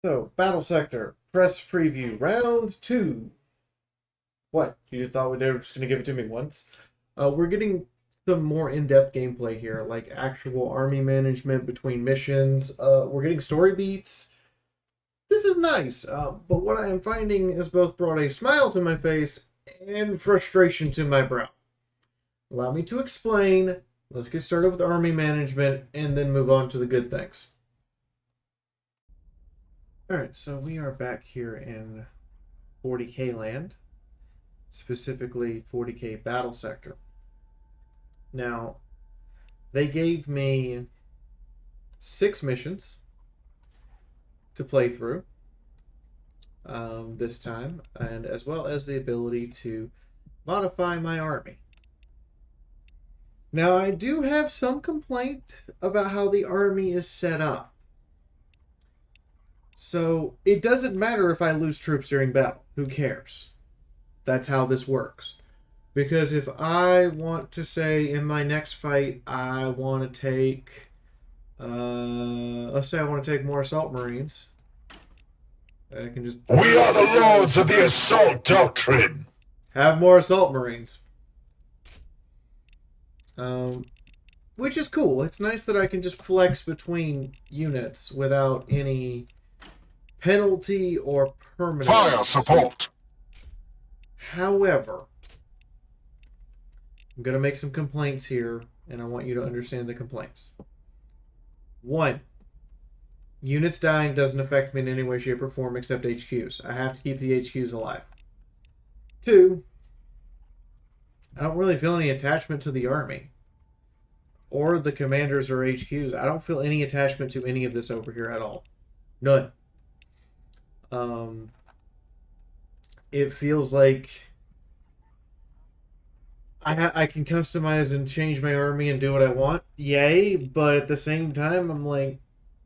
So, Battlesector, press preview, round two. What? You thought they were just going to give it to me once? We're getting some more in-depth gameplay here, like actual army management between missions. We're getting story beats. This is nice, but what I am finding has both brought a smile to my face and frustration to my brow. Allow me to explain. Let's get started with army management and then move on to the good things. Alright, so we are back here in 40K land, specifically 40K Battlesector. Now, they gave me 6 missions to play through this time, and as well as the ability to modify my army. Now, I do have some complaint about how the army is set up. So, it doesn't matter if I lose troops during battle. Who cares? That's how this works. Because if I want to say in my next fight, I want to take... let's say I want to take more assault marines. I can just... We are the lords of the assault doctrine! Have more assault marines. Which is cool. It's nice that I can just flex between units without any penalty or permanent Fire support! However, I'm going to make some complaints here, and I want you to understand the complaints. 1. Units dying doesn't affect me in any way, shape, or form except HQs. I have to keep the HQs alive. 2. I don't really feel any attachment to the army. Or the commanders or HQs. I don't feel any attachment to any of this over here at all. None. It feels like I can customize and change my army and do what I want. Yay, but at the same time, I'm like,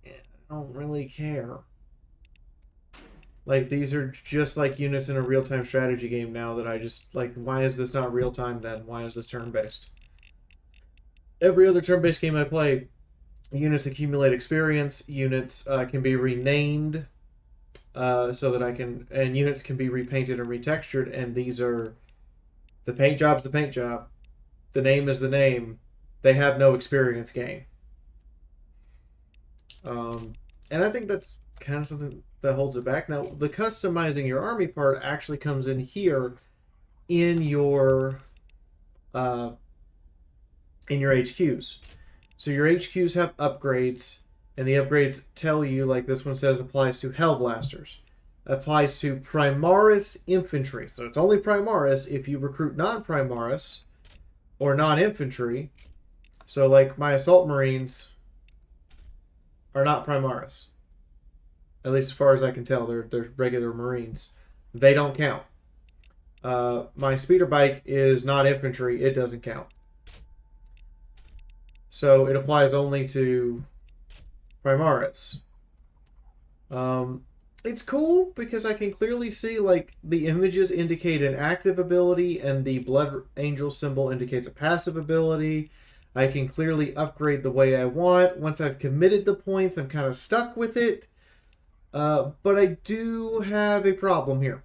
I don't really care. Like, these are just like units in a real-time strategy game now that I just, like, why is this not real-time then? Why is this turn-based? Every other turn-based game I play, units accumulate experience, units can be renamed, so that I can, and units can be repainted and retextured, and these are, the paint job's the paint job. The name is the name. They have no experience gain. And I think that's kind of something that holds it back. Now, the customizing your army part actually comes in here in your HQs. So your HQs have upgrades, and the upgrades tell you, like this one says, applies to Hellblasters. Applies to Primaris Infantry. So it's only Primaris if you recruit non-Primaris or non-Infantry. So like my Assault Marines are not Primaris. At least as far as I can tell, they're regular Marines. They don't count. My Speeder Bike is not Infantry. It doesn't count. So it applies only to Primaris. It's cool because I can clearly see, like, the images indicate an active ability and the Blood Angel symbol indicates a passive ability. I can clearly upgrade the way I want. Once I've committed the points, I'm kind of stuck with it. But I do have a problem here.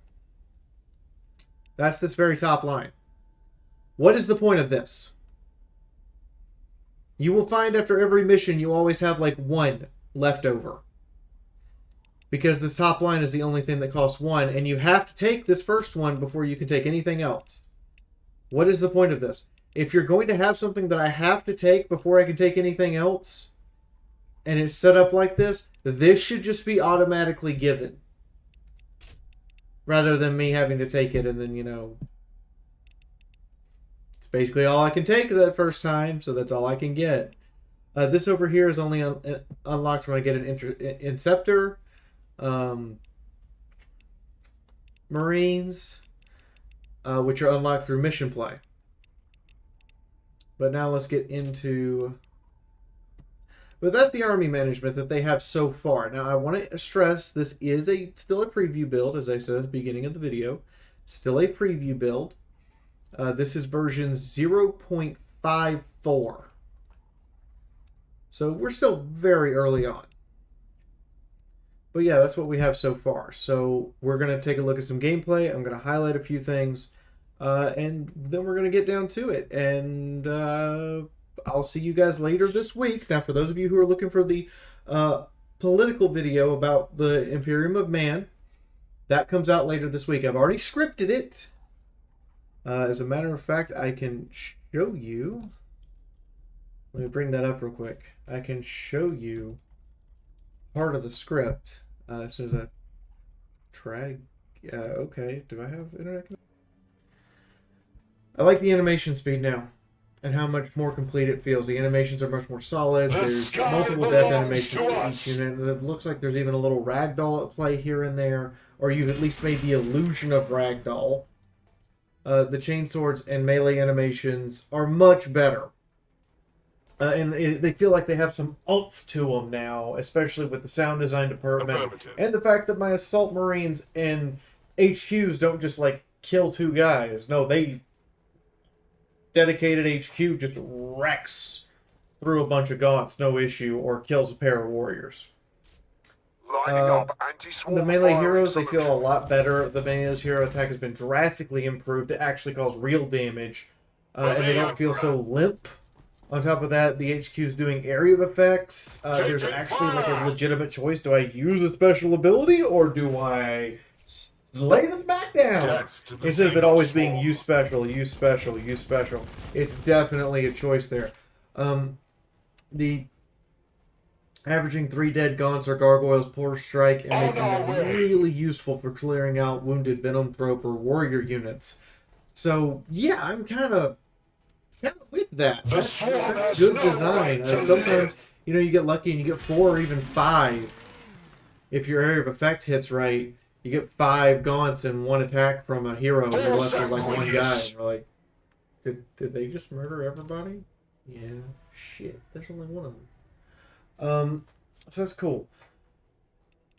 That's this very top line. What is the point of this? You will find after every mission you always have like 1 left over. Because this top line is the only thing that costs 1, and you have to take this first one before you can take anything else. What is the point of this? If you're going to have something that I have to take before I can take anything else, and it's set up like this, this should just be automatically given. Rather than me having to take it and then, you know... It's basically all I can take that first time, so that's all I can get. This over here is only unlocked when I get an Inceptor. Marines, which are unlocked through mission play. But now let's get into... But that's the army management that they have so far. Now I want to stress this is still a preview build, as I said at the beginning of the video. Still a preview build. This is version 0.54. So we're still very early on. But yeah, that's what we have so far. So we're going to take a look at some gameplay. I'm going to highlight a few things. And then we're going to get down to it. And I'll see you guys later this week. Now, for those of you who are looking for the political video about the Imperium of Man, that comes out later this week. I've already scripted it. As a matter of fact, I can show you. Let me bring that up real quick. I can show you part of the script as soon as I drag. Okay, do I have internet? I like the animation speed now and how much more complete it feels. The animations are much more solid. There's multiple death animations for each unit. It looks like there's even a little ragdoll at play here and there, or you've at least made the illusion of ragdoll. The chainswords and melee animations are much better. And they feel like they have some oomph to them now, especially with the sound design department. And the fact that my assault marines and HQs don't just, like, kill two guys. No, they... dedicated HQ just wrecks through a bunch of gaunts, no issue, or kills a pair of warriors. The melee heroes, they feel a lot better. The melee's hero attack has been drastically improved to actually cause real damage, and they don't feel so limp. On top of that, the HQ is doing area effects. There's actually like a legitimate choice. Do I use a special ability, or do I lay them back down? Instead of it always being use special, use special, use special. It's definitely a choice there. The averaging 3 dead gaunts or gargoyles per strike and making them really useful for clearing out wounded venom thrope or warrior units. So yeah, I'm kind of with that. That's good design. Sometimes, you know, you get lucky and you get 4 or even 5. If your area of effect hits right, you get 5 gaunts and 1 attack from a hero, and you're left with like 1 guy. And you're like, did they just murder everybody? Yeah, shit. There's only 1 of them. So that's cool.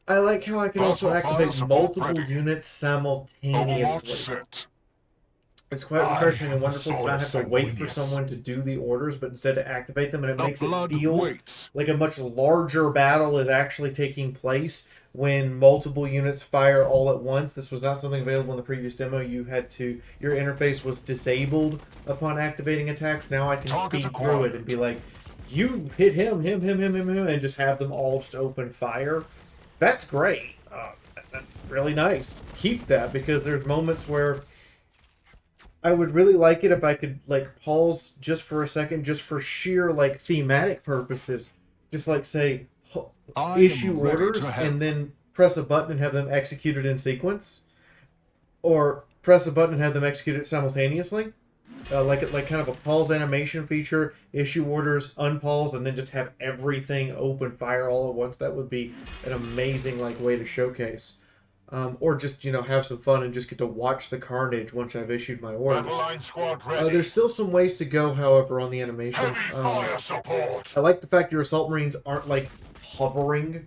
I like how I can also activate multiple units simultaneously. It's quite refreshing and wonderful to not have to wait for someone to do the orders, but instead to activate them, and it makes it feel like a much larger battle is actually taking place when multiple units fire all at once. This was not something available in the previous demo. You had to, your interface was disabled upon activating attacks. Now I can speed through it and be like, you hit him, and just have them all just open fire. That's great. That's really nice. Keep that, because there's moments where I would really like it if I could, like, pause just for a second, just for sheer, like, thematic purposes. Just, like, say, issue orders, and then press a button and have them executed in sequence. Or press a button and have them executed simultaneously. Like kind of a pause animation feature, issue orders, unpause, and then just have everything open fire all at once. That would be an amazing, like, way to showcase. Or just, you know, have some fun and just get to watch the carnage once I've issued my orders. There's still some ways to go, however, on the animations. I like the fact your assault marines aren't, like, hovering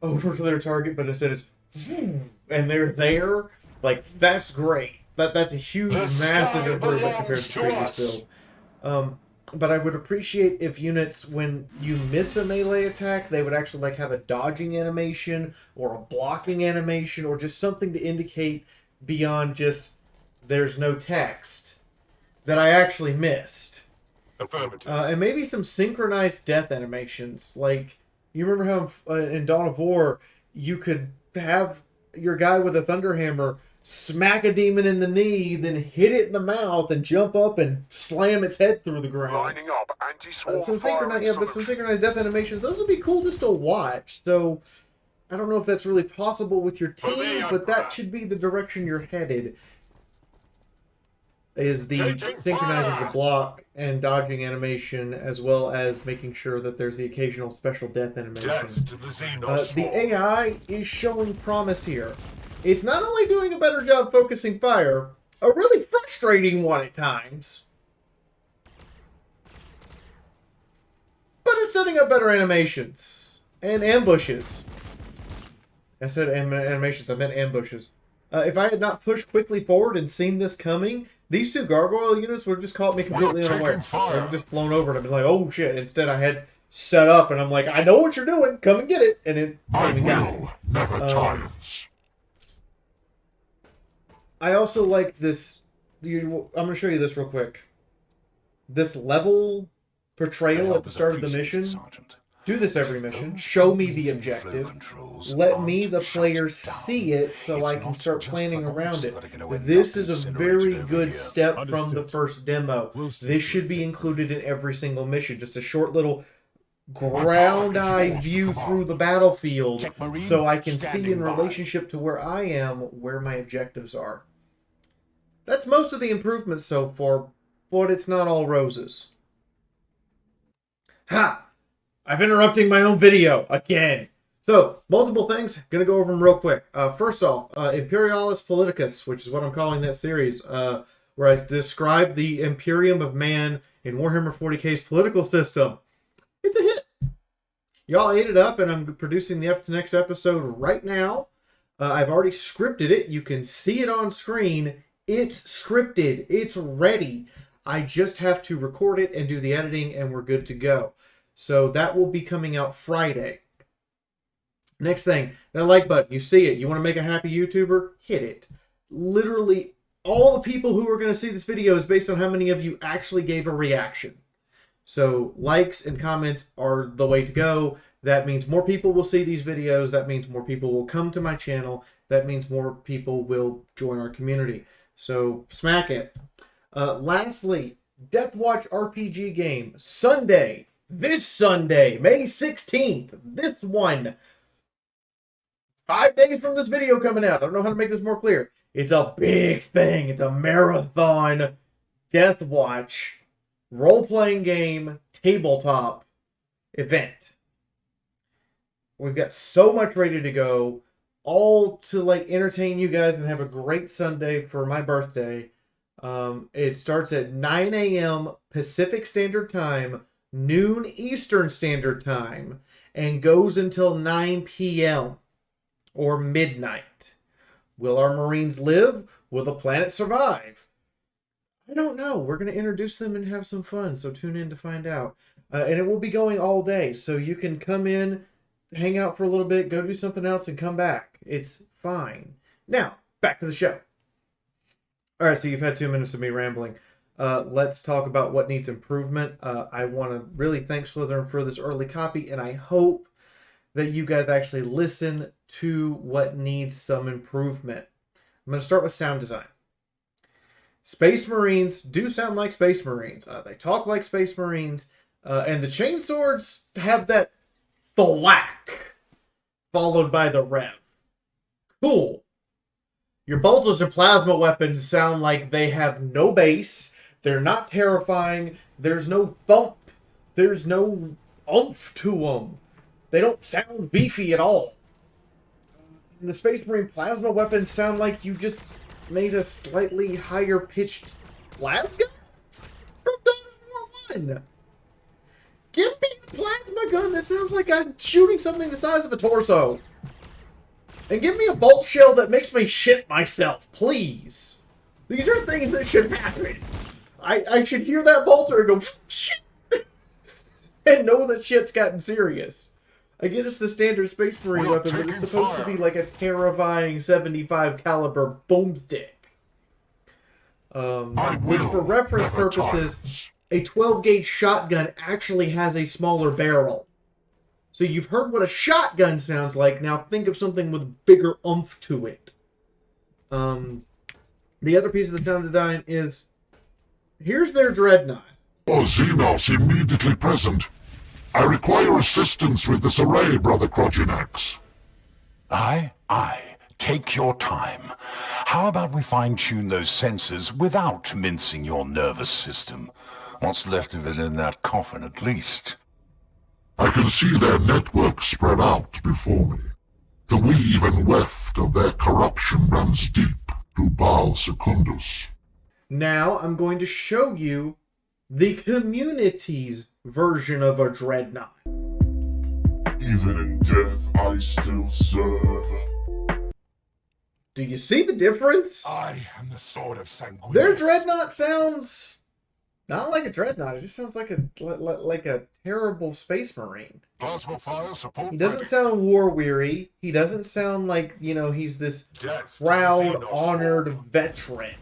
over to their target, but instead it's and they're there. Like, that's great. That's a huge, massive improvement compared to the previous build. But I would appreciate if units, when you miss a melee attack, they would actually like have a dodging animation or a blocking animation or just something to indicate beyond just there's no text that I actually missed. Affirmative. And maybe some synchronized death animations. Like, you remember how in Dawn of War you could have your guy with a thunderhammer smack a demon in the knee, then hit it in the mouth, and jump up and slam its head through the ground. Lining up anti-swarm Some synchronized death animations. Those would be cool just to watch. So I don't know if that's really possible with your team, but that should be the direction you're headed. Is the synchronizing the block and dodging animation, as well as making sure that there's the occasional special death animation. The AI is showing promise here. It's not only doing a better job focusing fire, a really frustrating one at times, but it's setting up better animations and ambushes. I said animations, I meant ambushes. If I had not pushed quickly forward and seen this coming, these 2 gargoyle units would have just caught me completely unaware. They would have just flown over and I'd been like, oh shit. Instead, I had set up, and I'm like, I know what you're doing. Come and get it. And it My came and got it. will never tires. I also like this. I'm going to show you this real quick. This level portrayal at the start of the mission. Sergeant. Do this every mission. Show me the objective. Let me, the player, see it so I can start planning around it. This is a very good step from the first demo. This should be included in every single mission. Just a short little ground eye view through the battlefield so I can see in relationship to where I am where my objectives are. That's most of the improvements so far, but it's not all roses. Ha! I've interrupting my own video again. So, multiple things. Gonna go over them real quick. First off, Imperialis Politicus, which is what I'm calling that series, where I describe the Imperium of Man in Warhammer 40K's political system. It's a hit. Y'all ate it up, and I'm producing the next episode right now. I've already scripted it. You can see it on screen. It's scripted. It's ready. I just have to record it and do the editing, and we're good to go. So that will be coming out Friday. Next thing, that like button. You see it. You want to make a happy YouTuber? Hit it. Literally, all the people who are going to see this video is based on how many of you actually gave a reaction. So likes and comments are the way to go. That means more people will see these videos. That means more people will come to my channel. That means more people will join our community. So smack it. Lastly, Death Watch RPG game. Sunday. This Sunday, May 16th. This one. 5 days from this video coming out. I don't know how to make this more clear. It's a big thing. It's a marathon Death Watch role-playing game tabletop event. We've got so much ready to go, all to like entertain you guys and have a great Sunday for my birthday. It starts at 9 a.m. Pacific Standard Time, noon Eastern Standard Time, and goes until 9 p.m. or midnight. Will our Marines live? Will the planet survive? I don't know. We're going to introduce them and have some fun, so tune in to find out. And it will be going all day, so you can come in, hang out for a little bit, go do something else, and come back. It's fine. Now, back to the show. All right, so you've had 2 minutes of me rambling. Let's talk about what needs improvement. I want to really thank Slytherin for this early copy, and I hope that you guys actually listen to what needs some improvement. I'm going to start with sound design. Space Marines do sound like Space Marines. They talk like Space Marines, and the chainswords have that thwack followed by the rev. Cool. Your bolters and plasma weapons sound like they have no base. They're not terrifying. There's no thump. There's no oomph to them. They don't sound beefy at all. And the Space Marine plasma weapons sound like you just made a slightly higher pitched plasma gun from Dawn of War 1. Give me a plasma gun that sounds like I'm shooting something the size of a torso. And give me a bolt shell that makes me shit myself, please. These are things that should happen. I should hear that bolter and go, shit! And know that shit's gotten serious. I get it's the standard Space Marine weapon, but it's supposed to be like a terrifying 75 caliber boomstick. Which for reference purposes, a 12 gauge shotgun actually has a smaller barrel. So you've heard what a shotgun sounds like, now think of something with bigger oomph to it. The other piece of the sound design is, here's their dreadnought. Oh, Xenos immediately present. I require assistance with this array, Brother Croginax. Aye. Take your time. How about we fine-tune those sensors without mincing your nervous system? What's left of it in that coffin, at least. I can see their network spread out before me. The weave and weft of their corruption runs deep to Baal Secundus. Now I'm going to show you the community's version of a dreadnought. Even in death, I still serve. Do you see the difference? I am the sword of Sanguinus. Their dreadnought sounds Not like a dreadnought. It just sounds like a terrible space marine. Plasma fire support He doesn't ready. sound war weary. He doesn't sound like, you know, he's this Death to proud, Xenos. honored veteran.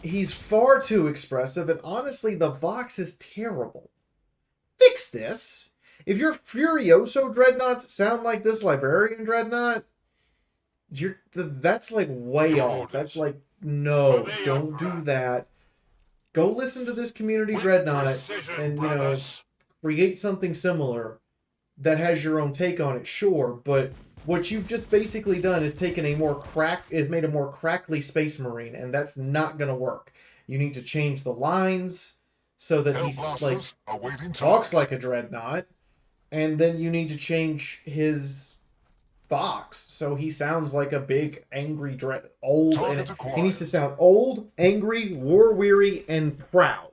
He's far too expressive, and honestly, the Vox is terrible. Fix this. If your Furioso dreadnoughts sound like this Librarian dreadnought, that's like way off. That's like, no, don't do that. Go listen to this community With dreadnought precision, and, brothers. create something similar that has your own take on it, sure, but what you've just basically done is taken made a more crackly space marine, and that's not gonna work. You need to change the lines so that he's like Hellblasters awaiting talks target. like a dreadnought, and then you need to change his Vox so he sounds like a big angry old, Target and acquired. he needs to sound old, angry, war weary, and proud.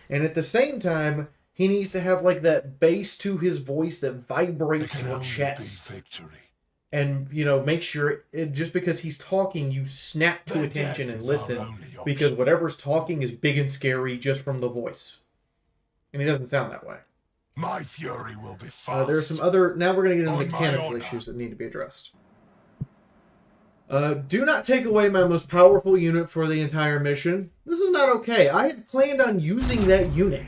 And at the same time, he needs to have like that bass to his voice that It vibrates can your only chest. be victory. And, make sure, just because he's talking, you snap to Their attention death and is our listen, only option. because whatever's talking is big and scary just from the voice. And he doesn't sound that way. My fury will be fast. There are some other, now we're going to get into On my mechanical honor. issues that need to be addressed. Do not take away my most powerful unit for the entire mission. This is not okay. I had planned on using that unit.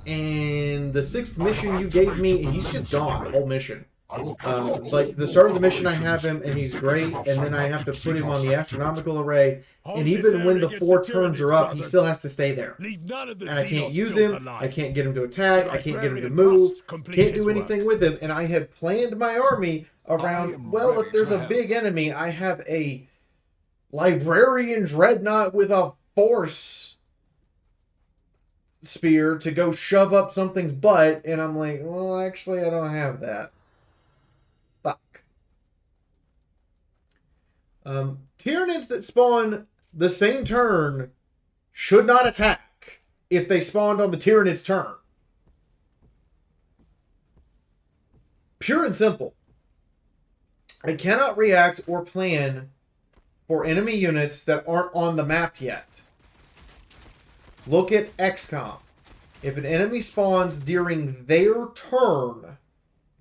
And the 6th mission you gave me, he's just gone the whole mission. I will cut off all Like, the start of the mission I operations have him, and he's in great, definitive and then I have to synoptic put him on the Xenos astronomical array, and Hold even this when area the against 4 the turns Tyranids, are up, he brothers. still has to stay there. Leave none of the And I can't Xenos use filth him, alive. I can't get him to attack, The I can't get him to librarian move, must complete can't his do anything with him, and I had planned my army I around, am well, ready if there's to a help. big enemy, I have a librarian dreadnought with a force spear to go shove up something's butt, and I'm like, well, actually, I don't have that. Fuck. Tyranids that spawn the same turn should not attack if they spawned on the Tyranid's turn. Pure and simple. I cannot react or plan for enemy units that aren't on the map yet. Look at XCOM. If an enemy spawns during their turn,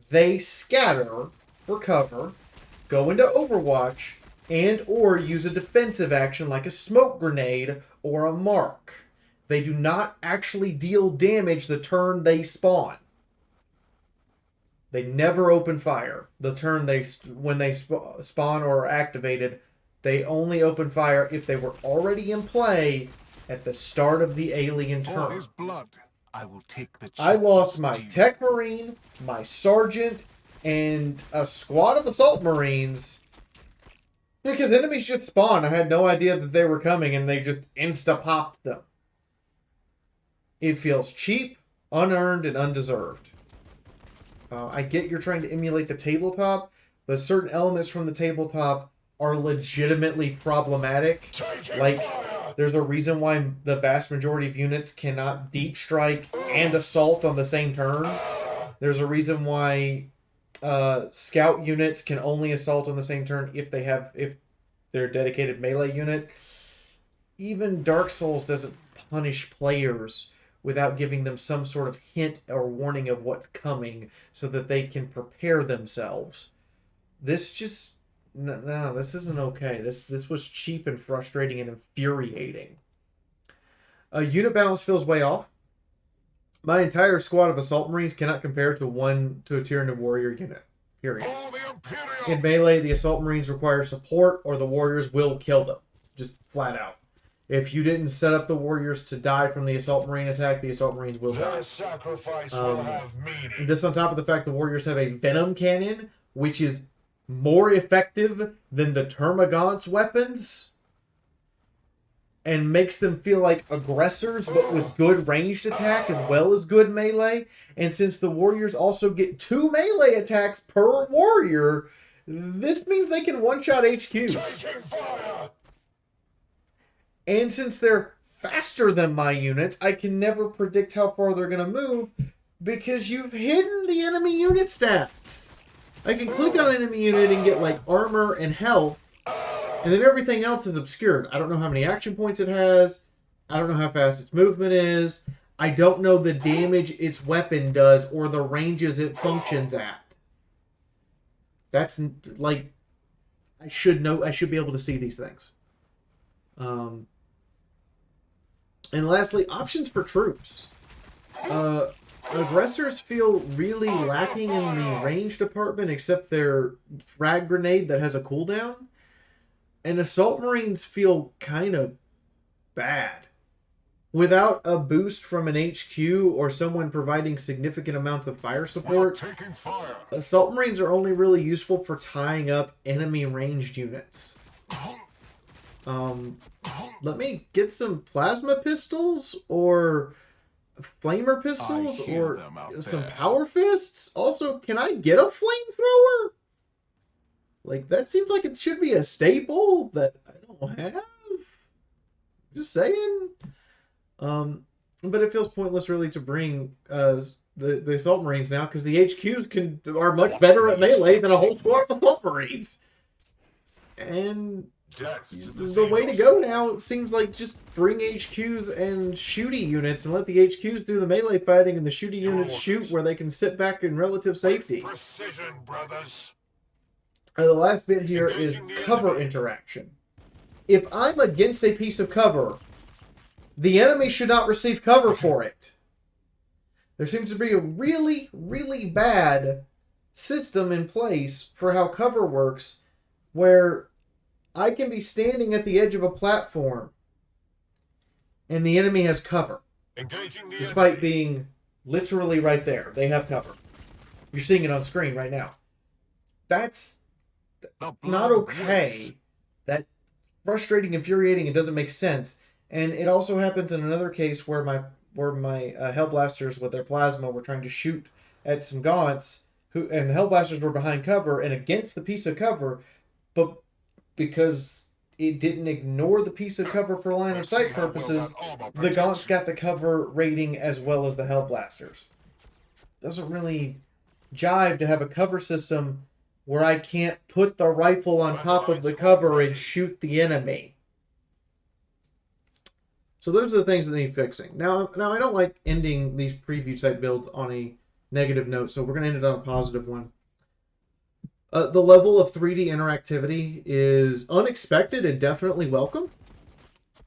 they scatter for cover, go into Overwatch, and or use a defensive action like a smoke grenade or a mark. They do not actually deal damage the turn they spawn. They never open fire. The turn when they spawn or are activated, they only open fire if they were already in play at the start of the alien For turn. his blood. I will take the I lost chapters my due. tech marine, my sergeant, and a squad of assault marines because enemies just spawned. I had no idea that they were coming, and they just insta-popped them. It feels cheap, unearned, and undeserved. I get you're trying to emulate the tabletop, but certain elements from the tabletop are legitimately problematic. Like, there's a reason why the vast majority of units cannot deep strike and assault on the same turn. There's a reason why scout units can only assault on the same turn if they're a dedicated melee unit. Even Dark Souls doesn't punish players without giving them some sort of hint or warning of what's coming so that they can prepare themselves. This just... No, this isn't okay. This was cheap and frustrating and infuriating. Unit balance feels way off. My entire squad of assault marines cannot compare to a Tyranid warrior unit. Period. For the Imperium. In melee, the assault marines require support, or the warriors will kill them. Just flat out. If you didn't set up the warriors to die from the assault marine attack, the assault marines will die. Their sacrifice will have meaning. This on top of the fact the warriors have a venom cannon, which is more effective than the Termagant's weapons, and makes them feel like aggressors, but with good ranged attack as well as good melee. And since the warriors also get 2 melee attacks per warrior, this means they can one-shot HQ. Taking fire. And since they're faster than my units, I can never predict how far they're going to move because you've hidden the enemy unit stats. I can click on an enemy unit and get like armor and health, and then everything else is obscured. I don't know how many action points it has. I don't know how fast its movement is. I don't know the damage its weapon does or the ranges it functions at. That's like, I should know. I should be able to see these things. And lastly, options for troops. Aggressors feel really lacking in the range department, except their frag grenade that has a cooldown. And assault marines feel kind of bad. Without a boost from an HQ or someone providing significant amounts of fire support, assault marines are only really useful for tying up enemy ranged units. Let me get some plasma pistols or flamer pistols or some power fists. Also, can I get a flamethrower? Like, that seems like it should be a staple that I don't have. Just saying. But it feels pointless really to bring the assault marines now, because the HQs are much better at melee than a whole squad of assault marines. And the way to go now seems like just bring HQs and shooty units and let the HQs do the melee fighting and the shooty units shoot where they can sit back in relative safety. Precision, brothers. The last bit here is cover interaction. If I'm against a piece of cover, the enemy should not receive cover for it. There seems to be a really, really bad system in place for how cover works, where I can be standing at the edge of a platform and the enemy has cover. Despite being literally right there. They have cover. You're seeing it on screen right now. That's not okay. That's frustrating, infuriating, it doesn't make sense. And it also happens in another case where my Hellblasters with their plasma were trying to shoot at some gaunts, and the Hellblasters were behind cover and against the piece of cover, but because it didn't ignore the piece of cover for line of sight purposes, the gaunts got the cover rating as well as the Hellblasters. Doesn't really jive to have a cover system where I can't put the rifle on top of the cover and shoot the enemy. So those are the things that need fixing. Now I don't like ending these preview type builds on a negative note, so we're going to end it on a positive one. The level of 3D interactivity is unexpected and definitely welcome.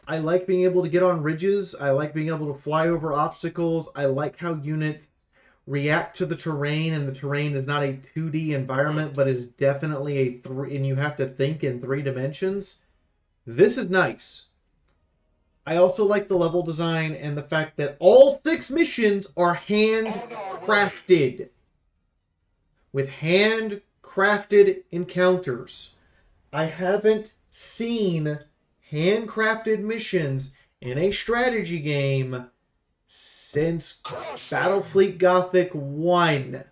I like being able to get on ridges. I like being able to fly over obstacles. I like how units react to the terrain, and the terrain is not a 2D environment, but is definitely and you have to think in 3 dimensions. This is nice. I also like the level design and the fact that all 6 missions are handcrafted. With handcrafted encounters. I haven't seen handcrafted missions in a strategy game since Battlefleet Gothic 1.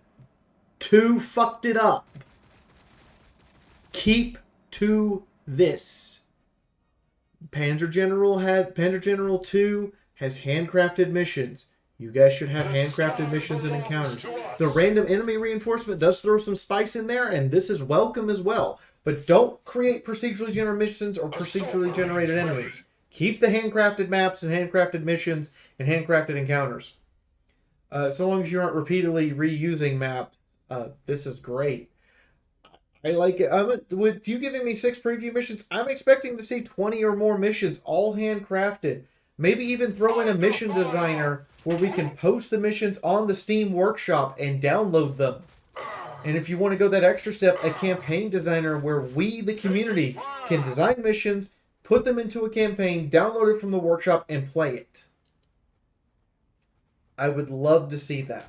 2 fucked it up. Keep to this. Panzer General 2 has handcrafted missions. You guys should have handcrafted missions and encounters. The random enemy reinforcement does throw some spice in there, and this is welcome as well. But don't create procedurally generated missions or procedurally generated enemies. Keep the handcrafted maps and handcrafted missions and handcrafted encounters. So long as you aren't repeatedly reusing maps, this is great. I like it. With you giving me 6 preview missions, I'm expecting to see 20 or more missions, all handcrafted. Maybe even throw in a mission designer where we can post the missions on the Steam Workshop and download them. And if you want to go that extra step, a campaign designer where we, the community, can design missions, put them into a campaign, download it from the workshop, and play it. I would love to see that.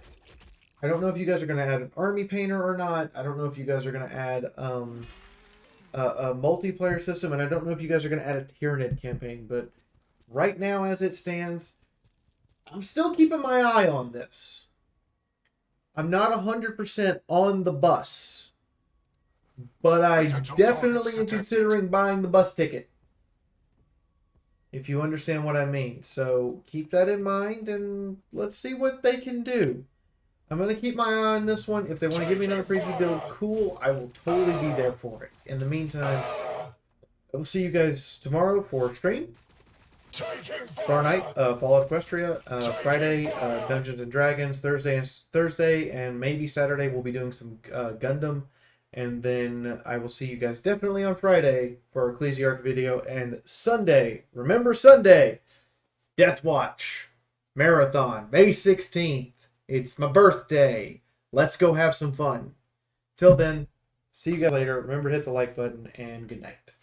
I don't know if you guys are going to add an army painter or not. I don't know if you guys are going to add a multiplayer system, and I don't know if you guys are going to add a Tyranid campaign. But right now, as it stands, I'm still keeping my eye on this. I'm not 100% on the bus, but I definitely am considering buying the bus ticket. If you understand what I mean. So keep that in mind, and let's see what they can do. I'm going to keep my eye on this one. If they want to give me another preview build, cool. I will totally be there for it. In the meantime, I will see you guys tomorrow for stream. Tomorrow night, Fallout Equestria. Friday, Dungeons and Dragons. Thursday, and maybe Saturday we'll be doing some Gundam. And then I will see you guys definitely on Friday for our Ecclesiarch video. And Sunday, remember Sunday, Death Watch Marathon, May 16th. It's my birthday. Let's go have some fun. Till then, see you guys later. Remember to hit the like button, and good night.